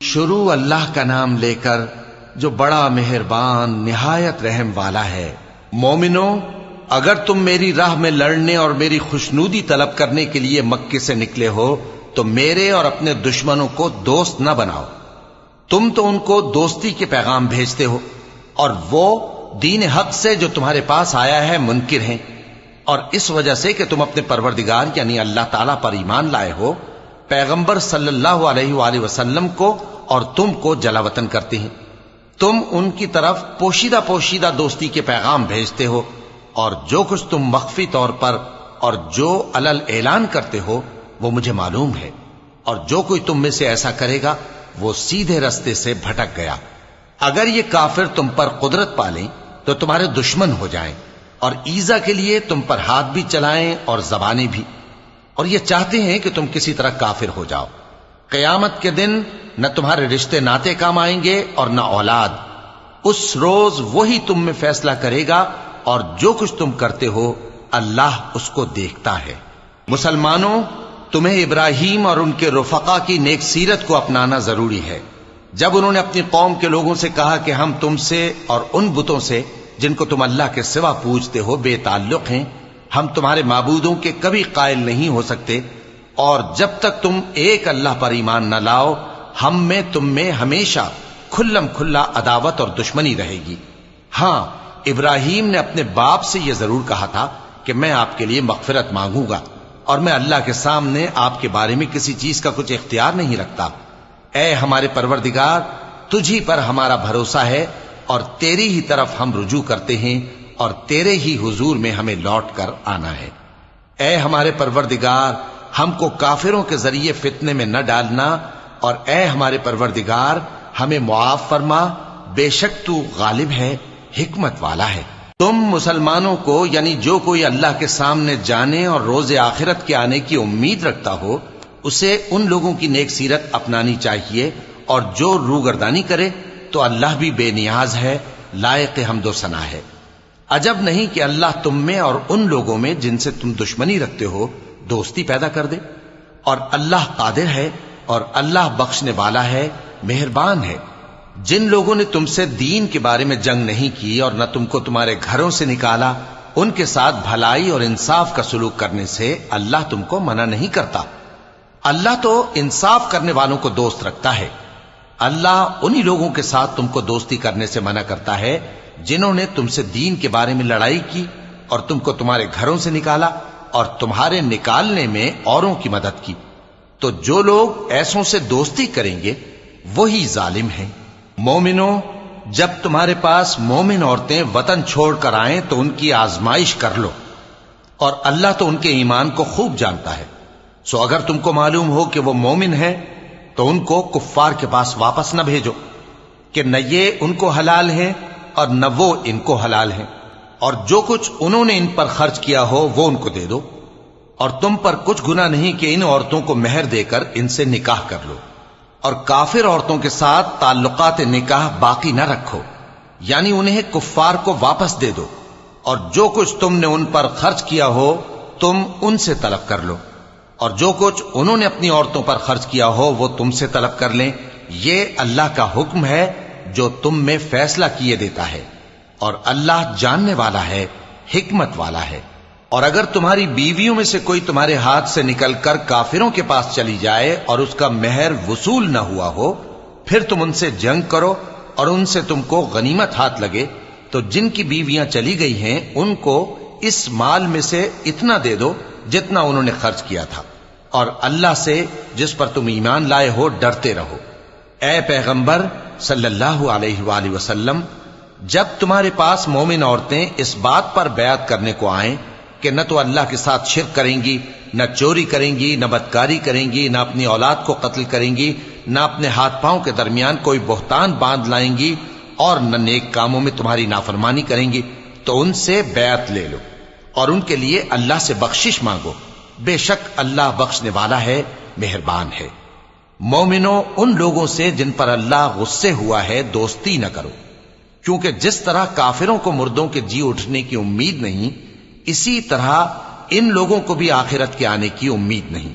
شروع اللہ کا نام لے کر جو بڑا مہربان نہایت رحم والا ہے۔ مومنو، اگر تم میری راہ میں لڑنے اور میری خوشنودی طلب کرنے کے لیے مکے سے نکلے ہو تو میرے اور اپنے دشمنوں کو دوست نہ بناؤ۔ تم تو ان کو دوستی کے پیغام بھیجتے ہو اور وہ دین حق سے جو تمہارے پاس آیا ہے منکر ہیں، اور اس وجہ سے کہ تم اپنے پروردگار یعنی اللہ تعالیٰ پر ایمان لائے ہو، پیغمبر صلی اللہ علیہ وآلہ وسلم کو اور تم کو جلا وطن کرتے ہیں۔ تم ان کی طرف پوشیدہ پوشیدہ دوستی کے پیغام بھیجتے ہو، اور جو کچھ تم مخفی طور پر اور جو علل اعلان کرتے ہو وہ مجھے معلوم ہے، اور جو کوئی تم میں سے ایسا کرے گا وہ سیدھے رستے سے بھٹک گیا۔ اگر یہ کافر تم پر قدرت پالیں تو تمہارے دشمن ہو جائیں، اور ایذا کے لیے تم پر ہاتھ بھی چلائیں اور زبانیں بھی، اور یہ چاہتے ہیں کہ تم کسی طرح کافر ہو جاؤ۔ قیامت کے دن نہ تمہارے رشتے ناتے کام آئیں گے اور نہ اولاد۔ اس روز وہی تم میں فیصلہ کرے گا، اور جو کچھ تم کرتے ہو اللہ اس کو دیکھتا ہے۔ مسلمانوں، تمہیں ابراہیم اور ان کے رفقا کی نیک سیرت کو اپنانا ضروری ہے۔ جب انہوں نے اپنی قوم کے لوگوں سے کہا کہ ہم تم سے اور ان بتوں سے جن کو تم اللہ کے سوا پوجتے ہو بے تعلق ہیں، ہم تمہارے معبودوں کے کبھی قائل نہیں ہو سکتے، اور جب تک تم ایک اللہ پر ایمان نہ لاؤ ہم میں تم میں ہمیشہ کھلم کھلا عداوت اور دشمنی رہے گی۔ ہاں، ابراہیم نے اپنے باپ سے یہ ضرور کہا تھا کہ میں آپ کے لیے مغفرت مانگوں گا، اور میں اللہ کے سامنے آپ کے بارے میں کسی چیز کا کچھ اختیار نہیں رکھتا۔ اے ہمارے پروردگار، تجھی پر ہمارا بھروسہ ہے اور تیری ہی طرف ہم رجوع کرتے ہیں، اور تیرے ہی حضور میں ہمیں لوٹ کر آنا ہے۔ اے ہمارے پروردگار، ہم کو کافروں کے ذریعے فتنے میں نہ ڈالنا، اور اے ہمارے پروردگار ہمیں معاف فرما، بے شک تو غالب ہے، حکمت والا ہے۔ تم مسلمانوں کو یعنی جو کوئی اللہ کے سامنے جانے اور روز آخرت کے آنے کی امید رکھتا ہو اسے ان لوگوں کی نیک سیرت اپنانی چاہیے، اور جو روگردانی کرے تو اللہ بھی بے نیاز ہے، لائق حمد و ثنا ہے۔ عجب نہیں کہ اللہ تم میں اور ان لوگوں میں جن سے تم دشمنی رکھتے ہو دوستی پیدا کر دے، اور اللہ قادر ہے، اور اللہ بخشنے والا ہے، مہربان ہے۔ جن لوگوں نے تم سے دین کے بارے میں جنگ نہیں کی اور نہ تم کو تمہارے گھروں سے نکالا، ان کے ساتھ بھلائی اور انصاف کا سلوک کرنے سے اللہ تم کو منع نہیں کرتا۔ اللہ تو انصاف کرنے والوں کو دوست رکھتا ہے۔ اللہ انہی لوگوں کے ساتھ تم کو دوستی کرنے سے منع کرتا ہے جنہوں نے تم سے دین کے بارے میں لڑائی کی اور تم کو تمہارے گھروں سے نکالا اور تمہارے نکالنے میں اوروں کی مدد کی۔ تو جو لوگ ایسوں سے دوستی کریں گے وہی ظالم ہیں۔ مومنو، جب تمہارے پاس مومن عورتیں وطن چھوڑ کر آئیں تو ان کی آزمائش کر لو، اور اللہ تو ان کے ایمان کو خوب جانتا ہے۔ سو اگر تم کو معلوم ہو کہ وہ مومن ہیں تو ان کو کفار کے پاس واپس نہ بھیجو کہ نہ یہ ان کو حلال ہیں اور نہ وہ ان کو حلال ہیں، اور جو کچھ انہوں نے ان پر خرچ کیا ہو وہ ان کو دے دو، اور تم پر کچھ گناہ نہیں کہ ان عورتوں کو مہر دے کر ان سے نکاح کر لو، اور کافر عورتوں کے ساتھ تعلقات نکاح باقی نہ رکھو، یعنی انہیں کفار کو واپس دے دو، اور جو کچھ تم نے ان پر خرچ کیا ہو تم ان سے طلب کر لو، اور جو کچھ انہوں نے اپنی عورتوں پر خرچ کیا ہو وہ تم سے طلب کر لیں۔ یہ اللہ کا حکم ہے جو تم میں فیصلہ کیے دیتا ہے، اور اللہ جاننے والا ہے، حکمت والا ہے۔ اور اگر تمہاری بیویوں میں سے کوئی تمہارے ہاتھ سے نکل کر کافروں کے پاس چلی جائے اور اس کا مہر وصول نہ ہوا ہو، پھر تم ان سے جنگ کرو اور ان سے تم کو غنیمت ہاتھ لگے، تو جن کی بیویاں چلی گئی ہیں ان کو اس مال میں سے اتنا دے دو جتنا انہوں نے خرچ کیا تھا، اور اللہ سے جس پر تم ایمان لائے ہو ڈرتے رہو۔ اے پیغمبر صلی اللہ علیہ وآلہ وسلم، جب تمہارے پاس مومن عورتیں اس بات پر بیعت کرنے کو آئیں کہ نہ تو اللہ کے ساتھ شرک کریں گی، نہ چوری کریں گی، نہ بدکاری کریں گی، نہ اپنی اولاد کو قتل کریں گی، نہ اپنے ہاتھ پاؤں کے درمیان کوئی بہتان باندھ لائیں گی، اور نہ نیک کاموں میں تمہاری نافرمانی کریں گی، تو ان سے بیعت لے لو اور ان کے لیے اللہ سے بخشش مانگو، بے شک اللہ بخشنے والا ہے، مہربان ہے۔ مومنو، ان لوگوں سے جن پر اللہ غصے ہوا ہے دوستی نہ کرو، کیونکہ جس طرح کافروں کو مردوں کے جی اٹھنے کی امید نہیں، اسی طرح ان لوگوں کو بھی آخرت کے آنے کی امید نہیں۔